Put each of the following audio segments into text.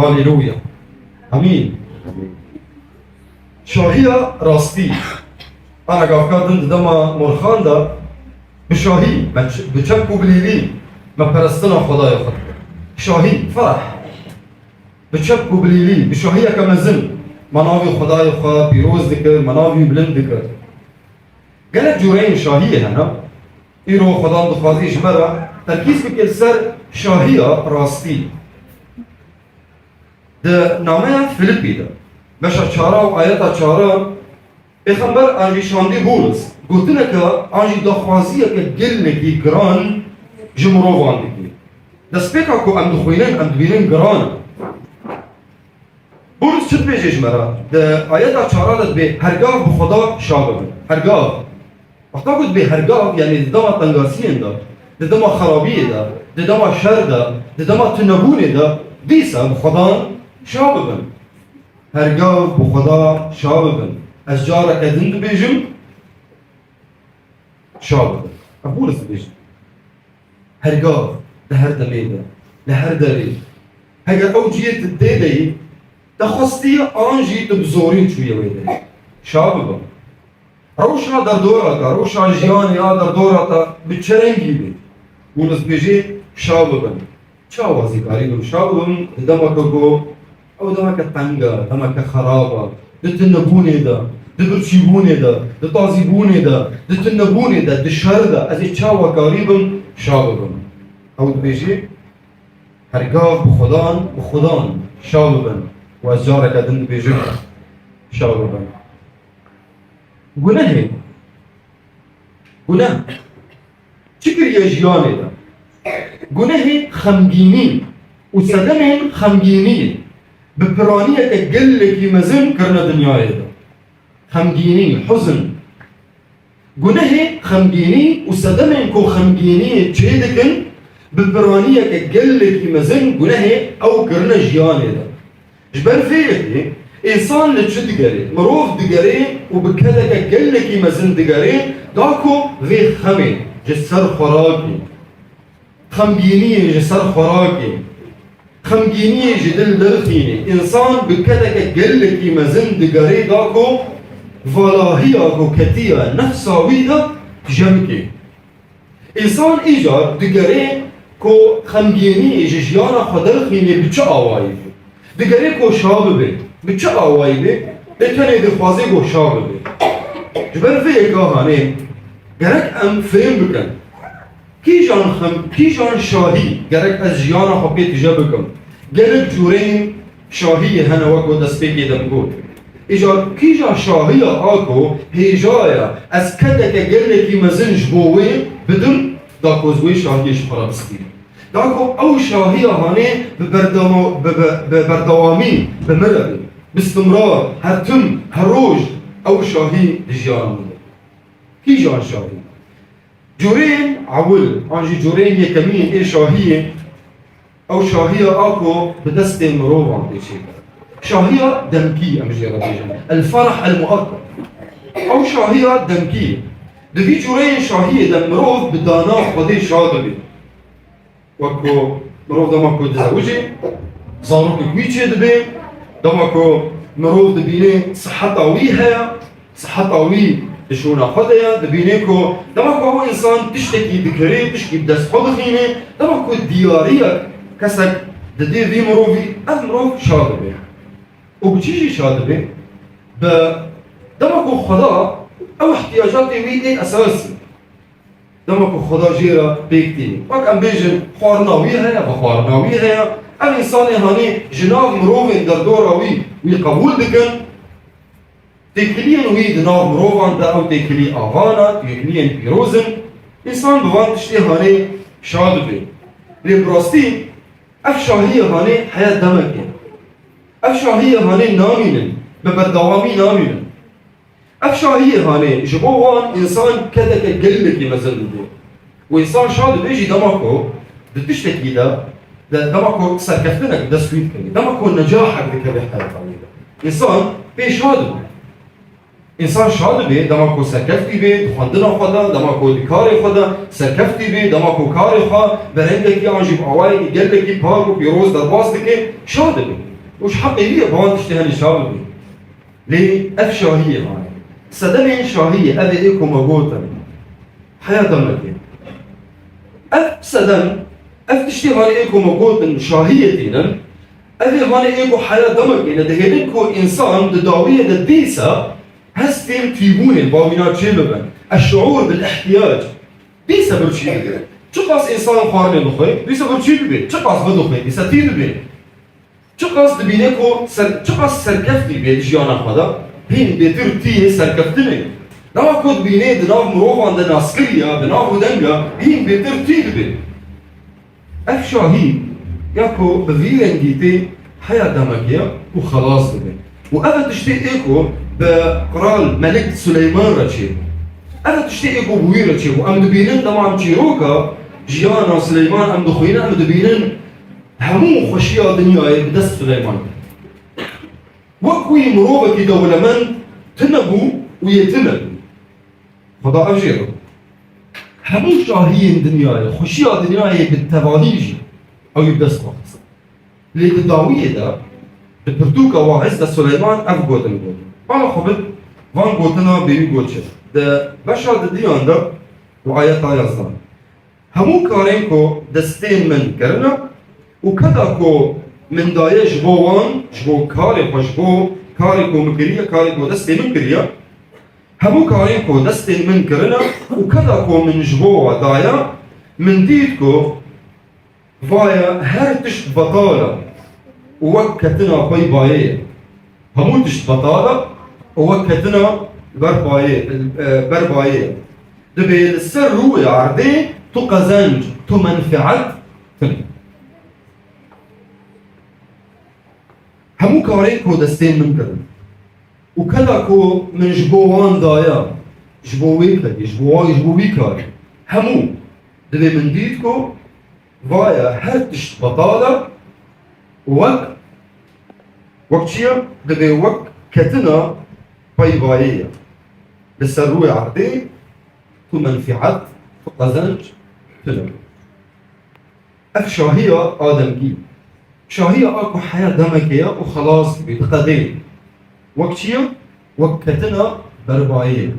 هاليلويا. امين. شاهية راستي انا قافكادن دما مرخان دا بشاهي بچكو بليلي ما پرستنا خدايا خد شاهي فرح بچكو بليلي بشاهية كمزن مناوي خدايا خد بيروز ذكر مناوي بلند ذكر قالت جورين شاهية هنا ايرو خدان دخوازي جمرة تركيز بكل سر شاهية راستي ده نامه فيليبي ده بشر چارا و آیتا چارا پیغمبر آنجی شاندی بولس گوتنه که آنجی دخوازیه که گل نکی گران جمروان نکی دست پیکا که ام دخوینن ام دوینن گران بولس چت بیجیش مرا ده آیتا چارا ده به هرگاه بخدا شابه هرگاه وقتا گوت به هرگاه یعنی دما تنگاسین ده دما خرابیه ده دما شر ده دما تنبونه ده دیسا بخدا شابه هرگاه بخدا شابه از جارا کدن بیجم شابه بولس بیجم هرگاه لهر دمیده لهر داری هگر او جیت دیده تخصتی آنجی تبزورین چویه ویده شابه روشا در دورتا روشا جیان یا در دورتا بچرنگی بید بولس بیجی شابه چه آوازی کاری دو شابه دمک گو او دمک تنگا دمک خرابه دتنبونه ده دبرچیبونه ده دتازیبونه ده دتنبونه ده دشهر ده از این چاوا قریبم شابه او بیجی هرگاه بخدان شابه و از جاره کدن بیجی شابه گناه چکر یه جیانه ده گناه خمگینی و صدم خمگینی بپرانیه که گلکی مزن کرنه دنیای ده خمگینی حزن گناه خمگینی و صدم کو خمگینی چه دکن بپرانیه که گلکی مزن گناه او کرنه جیانه ده جبر فیه انسان لچه دگره مروف دگره و بکده که گلکی مزن دگره داکو وی خمه جسر خوراکی خمگینی جسر خوراکی خمگینی جدل درخینی انسان بکده که گلکی مزن دگره داکو والاهی آکو کتیه نفساوی دا جمکی انسان ایجار دگره که خمگینی ججیانا خدرخینی بچه آوایی دگره که شابه بید بچه آوایی بید بتونه دخوازی که شابه بید جبر فیه گاهانه گرک ام فهم بکن کی جان شاهی گرک از جیانا خوبی تجا بکن گرک جورین شاهی هنه وکو دست پیکی دم گود ایجار کی جان شاهی آکو هیجایا از کده که گرکی مزن جبوه بدون داکوزوی شاهیش خرابستی داکو او شاهی هانه ببردوامی بمرد باستمرار هرتم هر روز او شاهی جیان مده کی جان شاهی جورين عول عنجي جورين يكمين إيه شاهية أو شاهية أكو بدست مروف عم تيجي شاهية دمكية مش جرابيجا الفرح المؤقت أو شاهية دمكية دفي جورين شاهية دم مروف بدانا خدي شاطبي وكو مروف دمكو تزوجي صاروك كويتشي دبي دمكو مروف دبيني صحة طويها صحة طوي شونا خدايا دبينيكو دمكو هو انسان تشتكي بكري تشكي بدس خدخينه دمكو دياريه كسك ددير دي مروفي مروف شاطبه وبتيجي شاطبه دمكو خدا او احتياجاتي ويدي اساسي دمكو خدا جيرا بيكتيني وك ام بيجن خوارناويها يا بخوارناويها يا ام انسان هاني جناب مروفين در دوراوي ويقبول بكن تكلين ويد ناف مروفان دا او تكلي آغانا تكلين بيروزن انسان بوان تشتي هاني شاد بي لبراستي اف شاهية هاني حياة دمكين اف شاهية هاني نامينن ببردوامي نامينن اف شاهية هاني جبوان انسان كدك قلبك مثل دي وانسان شاد بيجي دمكو بتشتكي دا دمكو سركفتنك دا سويت كني دمكو نجاحك بك بحياة طويلة انسان بيش هادو انسان شاد به دماغو سرکفتی به خواندن خدا دماغو کار خدا سرکفتی به دماغو کار خدا برنده کی آنجیب آوای گله کی پاک و پیروز در باز دکه شاد به وش حقیقیه باند اشتهانی شاد به لی اف شاهیه هاي صدمه شاهیه اوه ایکو مگوتن حياة دمكي اف صدم اف اشتهاني ایکو مگوتن شاهیه دینن اوه هاني ایکو حياة دمكي ندهیدن که انسان دداویه ددیسا هستیم تیبونه باوینا چه ببن الشعور بالاحتياج ديسا برچی بگه چه قاس انسان خارنه بخواه ديسا برچی بگه چه قاس بدخواه ديسا تیر بگه چه قاس دبینه که چه قاس سرکفتی بید جیانا خدا هین بیتر تیه سرکفتنه نما کد بینه دناف مروفان دن اسکریا دناف دنگا هین بیتر تیر بید اف شاهی یاکو بویرنگیتی حیاة دمکیه و خلاص بگه و اف تشتی ایکو بقرال ملك سليمان رچه انا تشتي ايكو بوير رچه و ام دبينن دمام چيروكا جيانا سليمان ام دخوينا ام دبينن همو خوشيا دنياي بدست سليمان وكوي مروبة كي دولمن تنبو ويتنبو خدا افجيرو همو شاهين دنياي خوشيا دنياي بالتواهيجي او يبدست وقت اللي تداوية دا بالبرتوكا واعز دا سليمان اف قوتن أنا خبط وان قوتنا بيبي قوتشر ده بشر دديان ده وآياتا يزدان همو كارين كو دستين من كرنا وكدا كو من دايه جبوان جبو كاري خو جبو كاري كو مكريا كاري كو دستين من كريا همو كارين كو دستين من كرنا وكدا كو من جبو دايا من ديد كو فايا هر تشت بطالة ووكتنا باي بايه همو تشت بطالة ووكتنا بربايه دبي السر هو عردي تو قزنج تو منفعت تنين همو كارين كو دستين من كده وكذا كو من جبوان دايا جبوي كده جبوي كاري همو دبي من ديتكو فايا هرتش بطالة وقت شيا دبي وقت كتنا باي باية بالسروي عردي تو منفعت تو قزنج تلو اف شاهية آدم جيب شاهية اكو حياة دمكية وخلاص بتقدير وقت شيا وقت كتنا برباية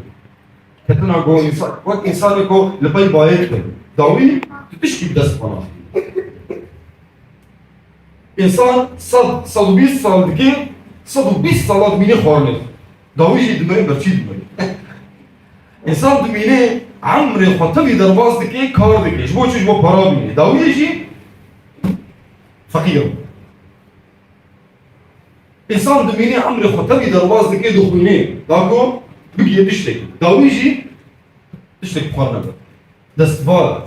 كتنا قو انسان وقت انسان كو لباي باية داوي تشكي بدست بنا انسان صد 20 سال دكي صد 20 سالات ميني خارنه داويجي دمري برشي دمري انسان دميني عمري خطبي درباز دكي كار دكي شبو شبو برا بيني داويجي فقير انسان دميني عمري خطبي درباز دكي دخويني داكو بقي تشتك داويجي تشتك بخارنه دستفال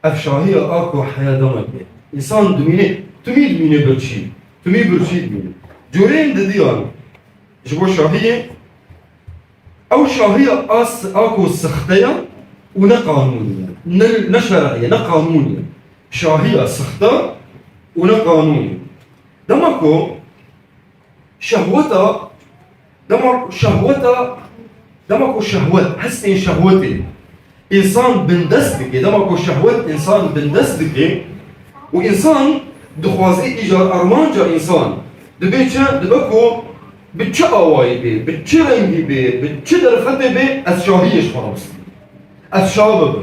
افشاهية اكو حياة دمك انسان دميني تمي دميني برشي تمي برشي دميني جورين دديان جبو شاهية او شاهية اكو سختية ونا قانونية نا شرعية نا قانونية شاهية سختة ونا قانونية دمكو شهوتا دمكو شهوات حسن شهوتي انسان بندستك دمكو شهوات انسان بندستك وانسان دخوازي ايجار ارمانجا انسان دبكو بتش اواي بي بتش رنگي بي بتش درفته بي از شاهيش خلاص از شابب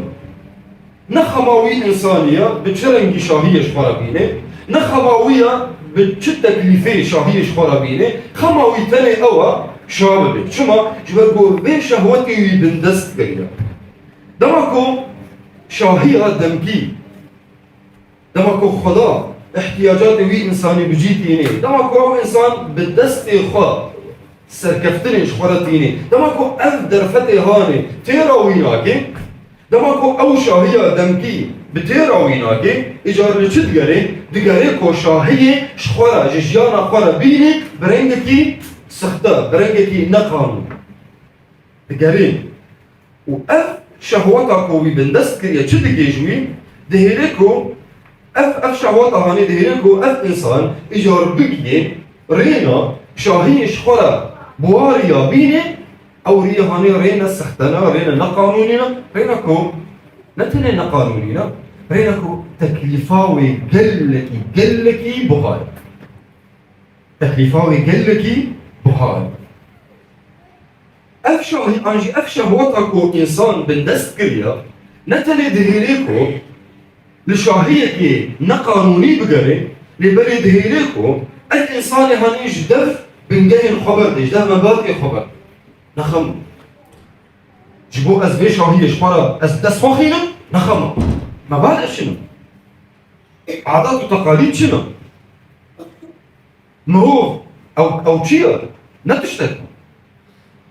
نخماوي انسانيه بتش رنگي شاهيش خرابينه نخماويه بتش تكليفي شاهيش خرابينه خماوي تاني اوا شابب شما جبركو بي شهوتي بندست كده دمكو شاهيه دمكي دمكو خدا احتياجات وي انساني بجيتيني دمكو انسان بالدست خا سركفتنش خرطيني دمكو اف درفتي هاني تيراويناكي دمكو او شاهيه دمكي بتيراويناكي اجار لچد گري دگري كو شاهيه شخورا جيانا خورا بيني برنگكي سخته برنگكي نقانون دگري و اف شهوتا كوي بندست كريا چد گيجوي دهيريكو اف شهوات هاني دهيرينكو اف انسان اجار بگيه رينا شاهيش خورا بواريا بيني أو ريهاني رينا سختنا رينا نقانوننا رينا كو نتني نقانوننا رينا كو تكلفاوي قلكي بهاي تكلفاوي قلكي بهاي أفشا وطاكو إنسان بندست كريا نتني دهيريكو لشاهية نقانوني بقري لبري دهيريكو الإنسان هاني جدف بنجين خبر دي جدف مبادئ خبر نخم جبو از بي شاهية شبارا از دست خواخينا نخم مبادئ شنو عادات وتقاليد شنو مروف أو تشير نتشتت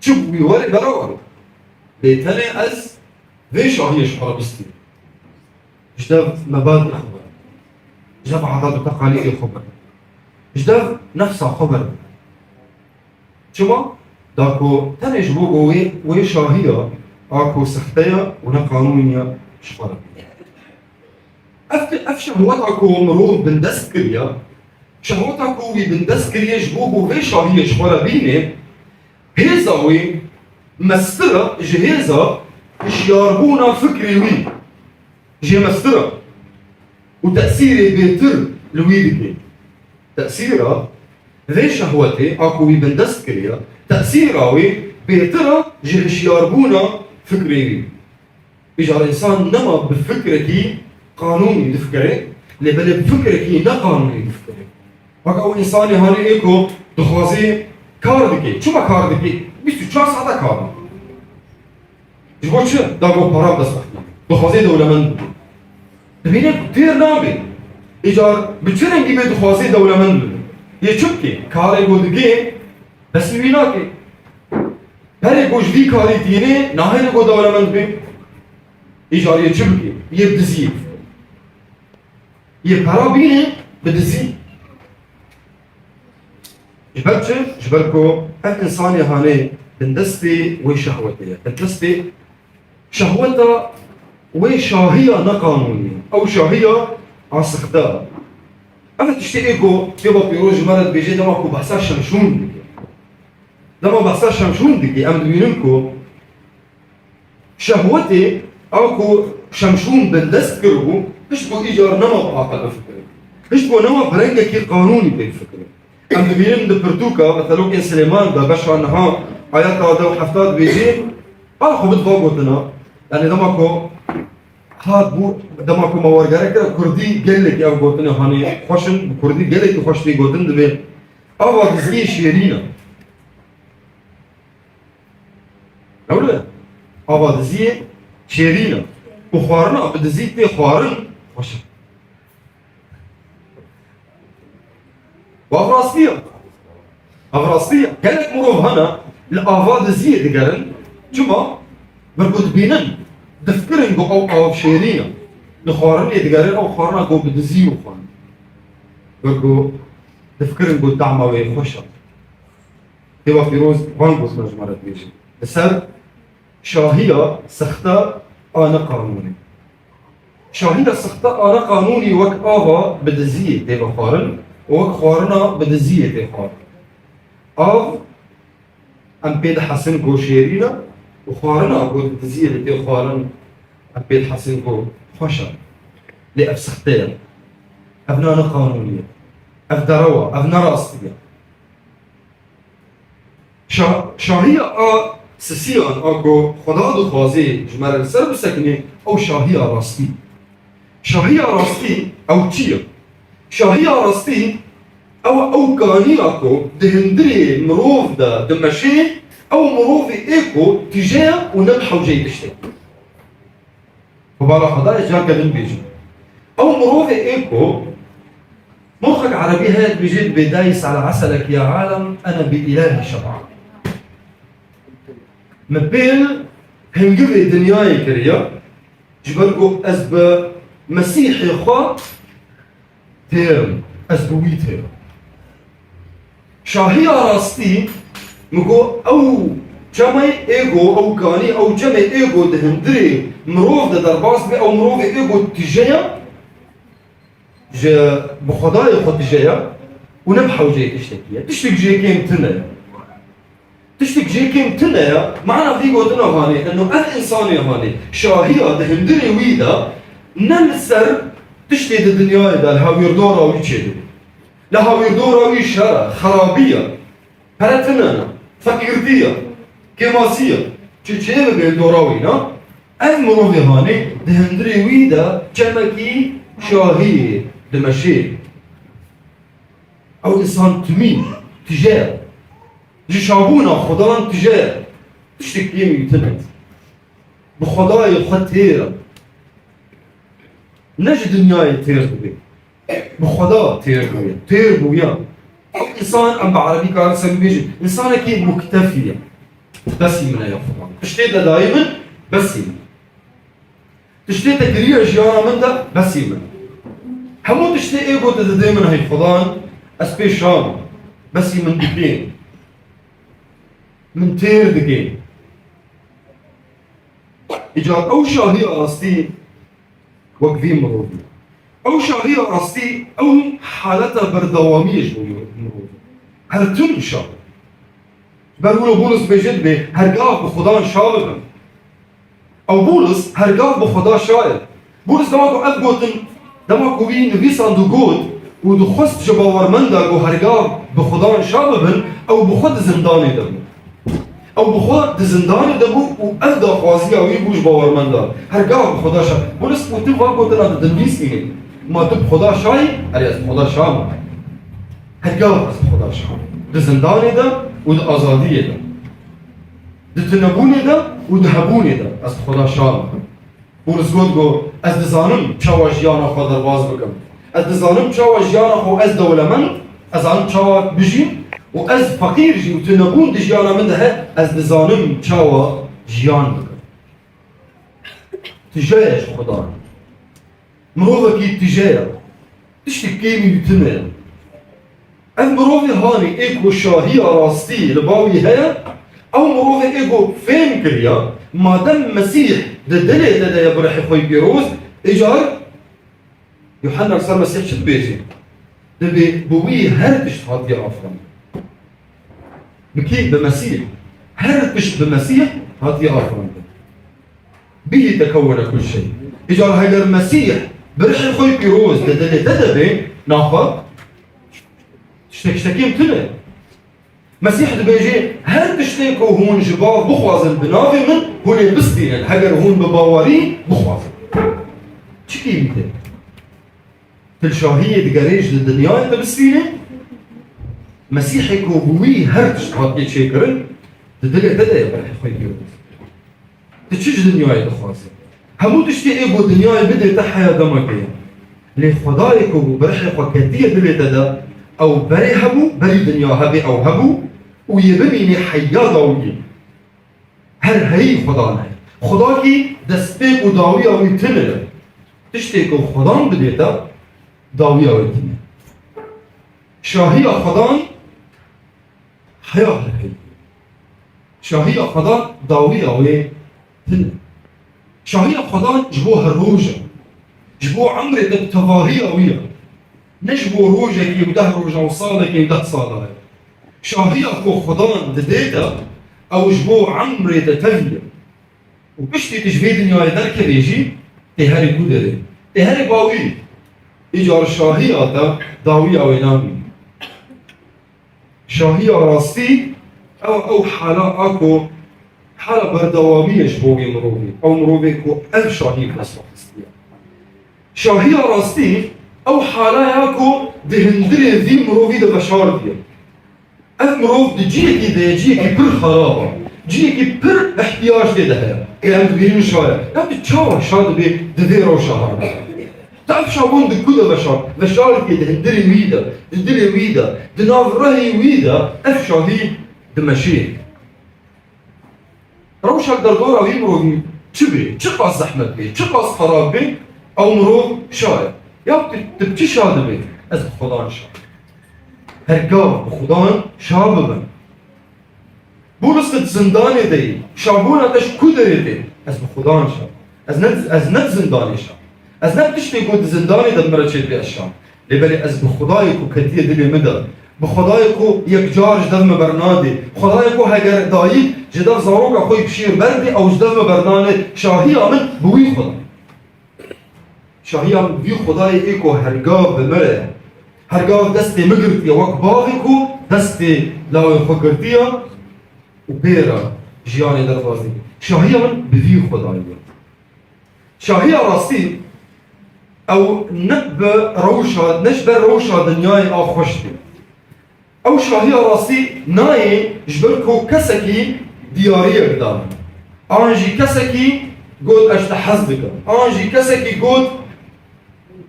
شوف بيوري براوري بيتاني از بي شاهية شبارا بستي جدف مبادئ خبر جدف عادات وتقاليد خبر جدف نفسها خبر شما داكو تانيش بوغو وي شاهية اكو سختية ونقانونية شفرة اف شهوتاكو مروف بندسكريا شهوتاكو وي بندسكريا جبوغو وي شاهية شفرة بيني هيزاوي مسترة جهيزة شياربونا فكري وي جي مسترة وتأثيري بيتر لويدكي تأثيرها ذي شهوتي اكو وي بندسكريا تأثيراوي بيترا جهش ياربونا فكري إجا الإنسان نما بفكركي قانوني دفكري لبلا بفكركي نا قانوني دفكري وكا أو إنساني هاني إيكو دخوازي كار دكي شو ما كار دكي بيستو 4 ساعة كار جبو چه؟ داغو پرام دست بخنی دخوازي دولمند دبيني كتير نابي إجا بچرنگي بي دخوازي دولمند يچوبكي كاري قدقي بس ويناكي هل يقوش في كاري تيني ناهي لقو دولمند بي إيجار يجبكي يبدزي يبقى بيني بدزي جبرتش جبركو الإنسان هاني بندستي وشهوتي بندستي شهوتا وشاهية نقانونية أو شاهية عصخدا أنا تشتيقو تبا بيروج مرض بيجي دماكو بحسا شمشون دما بحسا شمشون دكي أم دويننكو شهوتي أكو شمشون بندست كرهو هشتبو إيجار نما بعقل بفكرة هشتبو نما برنجة كي قانوني بفكرة أم دوينن دبرتوكا مثلو كين سليمان دا بشرا نها آيات هذا وحفتات بيجي خو بتفاقوتنا يعني دماكو هاد بو دماكو موارجارك كردي قلك يا قوتنا هاني خوشن كردي قلك خوش بي قوتن دبي أبا دزي شيرينا أولا أبا دزي شيرينا وخوارنا بدزي تي خوارن خوشن وأفراستية قالك مروف هنا الأفا دزي دقرن جمع برقود بينن دفكرن قو أو شيرينا نخوارن يدقرن أو خوارنا قو بدزي وخوارن برقو دفكرن قو دعما ويخوشن تبا فيروز وانقص مجمرة بيشي بسر شاهية سختة أنا قانوني شاهية سختة أنا قانوني وك آفا بدزية تبا خوارن وك خوارنا بدزية تبا خوارن آف أم بيد حسن قو شيرينا وخوارنا قو بدزية تبا خوارن أم بيد حسن قو خوشن لأف سختين أبنانا قانونية أف دروا أف نراستية شاهية سسيان اكو خدا دخوازي جمال سر بسكني او شاهية راستي شاهية راستي او تشيا شاهية راستي او كاني اكو دهندري مروف دا دمشي او مروف ايكو تجاه ونبحة وجاي تشتي وبالا خدا جا كدن بيجي او مروف ايكو مخك عربي هاد بيجي بدايس على عسلك يا عالم انا بإله شبعان مبين هنجبي دنياي كريا جبرقو أزب مسيحي خوا تيرم أزبوي تيرم شاهية راستي مقو أو جمعي إيغو أو كاني أو جمعي إيغو دهندري مروف ده درباس بي أو مروف إيغو تجايا جا بخداي خود تجايا ونبحو جاي تشتكي جاي كيم تنة تشتك جيكين تنا معنا في قوتنا هاني انه الانسان هاني شاهيه دهندري ويدا نمسر تشتي الدنيا دا الهاوير دورا ويتشيدو لهاوير دورا ويشارة خرابية هرتنا فقيرتية كماسية تشيبه بالدوراوينا المروفي هاني دهندري ويدا جمكي شاهيه دمشي او انسان تمين تجاه جشابونا خدان تجاه تشتكيم يتنت بخداي خطيرة نجد دنياي تير بي بخدا تير بويا تير بويا انسان ام بعربي كار سميجي انسان كي مكتفية بس يمنا يا فلان تشتيتا دائما بس يمنا تشتيتا كريا جيانا من ده بس يمنا همو تشتي ايقو دائما هاي فلان اسبي شام بس يمن دقين من تير دقين إجار أو شاهية راستي وقفين مروفي أو شاهية راستي أو حالتها بردوامية مروفي هل تنشا برولو بولس بجد بي هرقاف بخدان شاببا أو بولس هرقاف بخدا شاير بولس دماغو أبقوتن دماغو بي نبيس عندو قود ودو خست جباور مندق وهرقاف بخدان شاببا أو بخد زنداني دمو او بخود زندانی دبو و از داخوازی اوی بوش باورمندا هرگاه بخدا شای بولس و تو واقع دل از دنیس میگه ما تو بخدا شای علی از بخدا شام هرگاه از بخدا شام د زندانی دا و د آزادی دا د تنبونی دا و د هبونی دا از بخدا شام بولس گو از دزانم چاوا جیانا خود در باز بکم از دزانم چاوا جیانا خو از دولمند از آن چاوا بجیم و از فقیر جی و تنبون دی جیانا من ده از دزانم چاوا جیان بکن تجایش خدا مروفه کی تجایه تشتی کیمی یتنه از مروفه هانی ایکو شاهی راستی لباوی هیا او مروفه ایکو فهم کریا مادم مسیح ده دلی ده یبرحی خوی بیروز اجار یوحنا رسال مسیح شد بیجی ده بوی هر تشت هاتی آفران بكي بمسيح هرتش بمسيح هاتي آفران به تكون كل شيء إجار هيدا المسيح برح خوي بيروز ددني تدبي ناخد تشتكيم تنه مسيح دبيجي هر تشتكو هون جباف بخوازن بنافي من هون بستين هجر هون بباوري بخوازن تشكيم تنه تلشاهية دقاريج للدنيا بستينه مسيحي كوبوي هرتش هاتي شيكرن تدلي تدلي برح خوي بيروز تشج دنياي دخوازه همو تشتي ايبو دنياي بدي تحيا دمكيا لي خدايكو برح خوكتيه دلي تدا او بري همو بري دنيا هبي او هبو ويبميني حيا داوي هر هي خدانا خداكي دستيك وداوي او يتنل تشتيكو خدان بديتا داوي او يتنل شاهية خدان حياة هي شاهية خدان داوي او يتنل شاهية خدان جبوها الروجة جبو عمري تبتغاهية ويا نجبو روجة كي وده روجة وصالة كي وده صالة شاهية كو خدان دديتا او جبو عمري تتفيا وبشتي تجفي دنيا يدرك بيجي تهاري قدري تهاري باوي اجار شاهية داوي او ينامي شاهية راستي او حالة اكو حالة بردوامية جبوغي مروبي او مروبي كو ال شاهية بس شاهية راستي او حالة ياكو دهندري ذي مروبي ده بشار دي اف مروب دي جيكي ده جيكي بر خرابة جيكي بر احتياج دي ده كلام تبيرين شاية يعني تشاور شاد بي دي روشا تعرف شابون دي كده بشار كي دهندري ويدا دهندري ويدا دناف رهي ويدا اف شاهي دمشيك روش الدردورة ويمرو تبي تقاس زحمة بي تقاس خراب بي أو مرو شاير يا تبتي شاد بي از خدان شاب هرقا بخدان شاببا بولس زنداني دي شابونا تش كدري دي از بخدان شاب از ند زنداني شاب از ند تشتي قد زنداني دمرا تشيد بي الشام لبالي از بخدايك وكتية دلي مدى بخدای کو یک جار جدم برناده خدای کو هگر دایی جدف زاروک خوی بشیر بردی او جدم برنانه شاهی آمن بوی خدا شاهی آمن بوی خدای ایکو هرگاه بمره هرگاه دستی مگرتی وک باغی کو دستی لاوی خوکرتی و بیره جیانی در بازی شاهی آمن بوی خدای شاهی راستی او نب روشا نشبه روشا دنیای آخوشتی او شاهی راستی نای جبرکو کسکی دیاری اقدام آنجی کسکی گود اشت حز بکن آنجی کسکی گود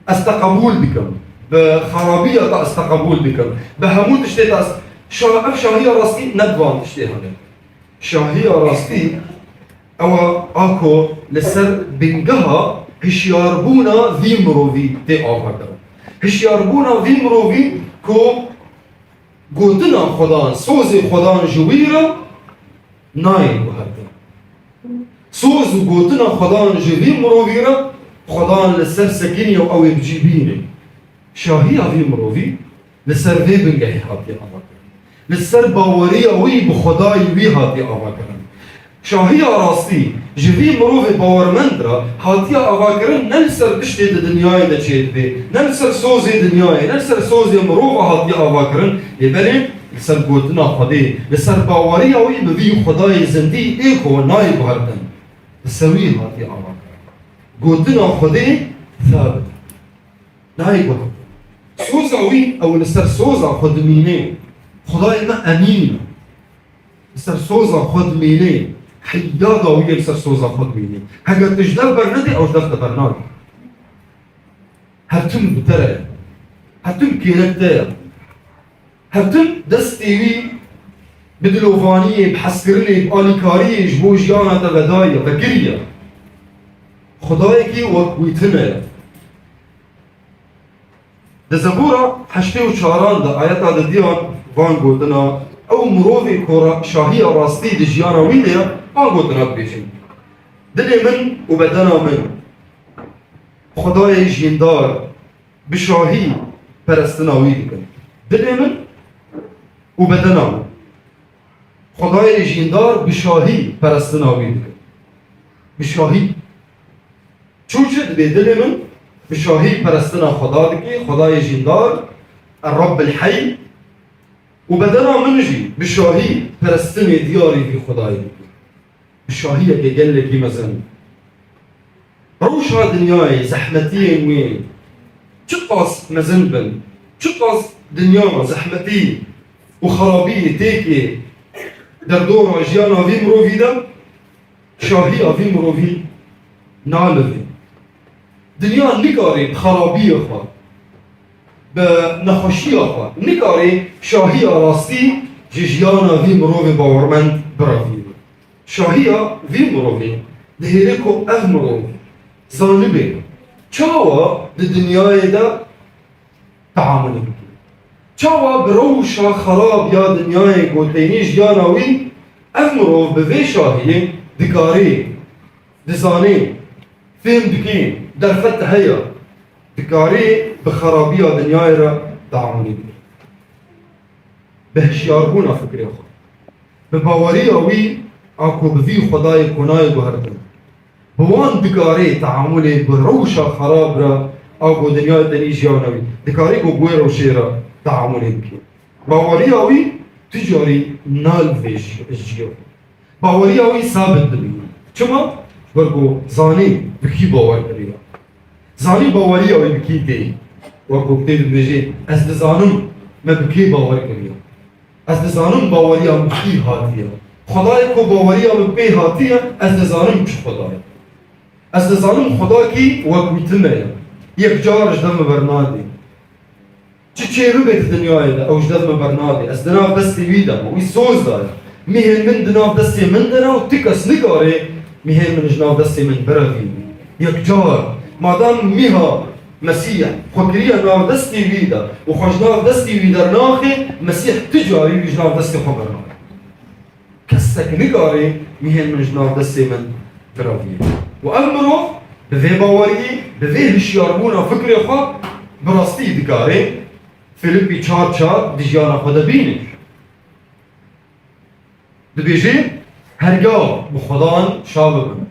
استقبول بکن بخرابیه تا استقبول بکن بهمون تشتی تا شاهی راستی ندوان تشتی هنه شاهی راستی او آکو لسر بنگها هشیاربونا وی مرووی تی آفا کرن هشیاربونا وی مرووی کو گوتنا خدان سوز خدان جویرا ناین بهردن سوز و گوتنا خدان جوی مروویرا خدان لسر سکینی و او بجیبینه شاهی وی مرووی لسر وی بنگهی هاتی آفا کرن لسر باوری وی بخدای وی هاتی آفا کرن شاهی راستی جوی مروف باورمند را هاتی آفا کرن نلسر بشتی دنیای دا چید بی نلسر سوزی دنیای نلسر سوزی مروف هاتی آفا کرن یبرین لسر گوتنا خدای لسر باوری اوی بوی خدای زندی ایکو نای بهردن لسوی هاتی آفا کرن گوتنا خدای ثابت نای بهردن سوز اوی او لسر سوزا خدمینه خدای ما امین لسر سوزا خدمینه حياضة ويلسر سوزا خد بيني هجا تجدل برندي أو جدل برنامج هتم بترى هتم كينتايا هتم دستيوي بدلوفانية بحسكرني بآليكارية جبوجيانا تبدايا بكريا خدايكي وكويتنا ده زبورة حشتي وشاران ده آياتا ده ديان وان قولدنا او مروفي كورا شاهية راستي دي جيانا ويليا وان قولدنا بيشن دلي من وبدنا من خداي جيندار بشاهي پرستنا ويليا دلي من وبدنا من خداي جيندار بشاهي پرستنا ويليا بشاهي چوچد بي دلي من بشاهي پرستنا خدا دكي خداي جيندار الرب الحي وبدنا منجي بشاهي پرستني دياري في خداي بشاهي كي قال لك مثلا روشا دنياي زحمتي وين چقاس مزنبن چقاس دنيا زحمتي وخرابي تيكي در دور جيانا في مروفي دا شاهي في مروفي نالفي دنيا نكاري بخرابي اخوة بنخوشی آخواه نکاری شاهی راستی جیجیانا وی مروی باورمند براوی شاهی وی مروی دهیره کو اف مروی زانبه چاوا ده دنیای دا تعامل بکی چاوا بروشا خراب یا دنیای گوتینی جیاناوی اف مروی بوی شاهی دکاری دزانی فهم بکی در فتح هیا دكاري بخرابية دنياي را تعاملي بي بهشياربونا فكري أخو بباوري أوي أكو بذي خداي كوناي بهردن بوان دكاري تعاملي بروشا خراب را أكو دنياي دني جيانوي دكاري كو بوير وشيرا تعاملي بي باوري أوي تجاري نال فيش الجيو باوري أوي ثابت دبي چما برگو زاني بكي باور كريا زاني باوري أو بكي تي وكو بتيد بيجي أز دزانم ما بكي باور كريا أز دزانم باوري أو بكي هاتيا خداي كو باوري أو بكي هاتيا أز دزانم چه خداي أز دزانم خدا كي وكويتنا يك جار جدم برنادي چه رو بيت دنياي دا أو جدم برنادي أز دناف دستي ويدا وي سوز دار ميهن من دناف دستي من دنا وتكس نكاري ميهن من جناف دستي من براوي يك جار مادام ميها مسيح خكريا ناف دستي ويدا وخش ناف دستي ويدا ناخي مسيح تجاري بجناف دستي خبرنا كسك نكاري ميهن من جناف دستي من براوي وأمره بذي باوري بذي هشياربونا فكري خا براستي دكاري فيليبي 4 دي جيانا خدا بينش دبيجي هرقا بخدان شاببنا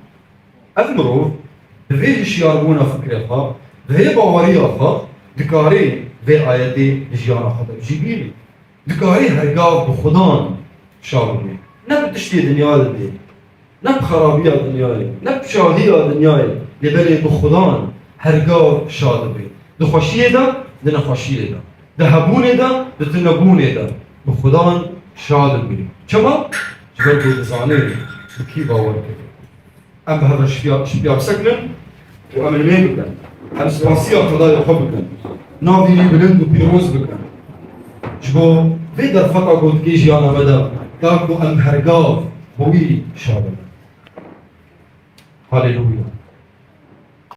أذمرو بذي شياربونا فكرها ذي باوريها دكاري ذي آياتي جيانا خدا بجيبيني دكاري هرقا بخدان شاببنا نب تشتي دنيا دي نب خرابية دنياي نب شاهية دنياي لبالي بخدان هرقا شادبي دخوشيه دا دنخوشيه دا دهبونه دا دتنبونه دا بخدان شادبي چما؟ جبر بود زانه بکی باور کرد ام به هذا شبیار سکنن و ام المین بکن ام سپاسی خدای خوب بکن ناوینی بلند و پیروز بکن جبو وی در فتا گود که جیانا بدا داکو ام هرگاو بوی شابه هاليلويا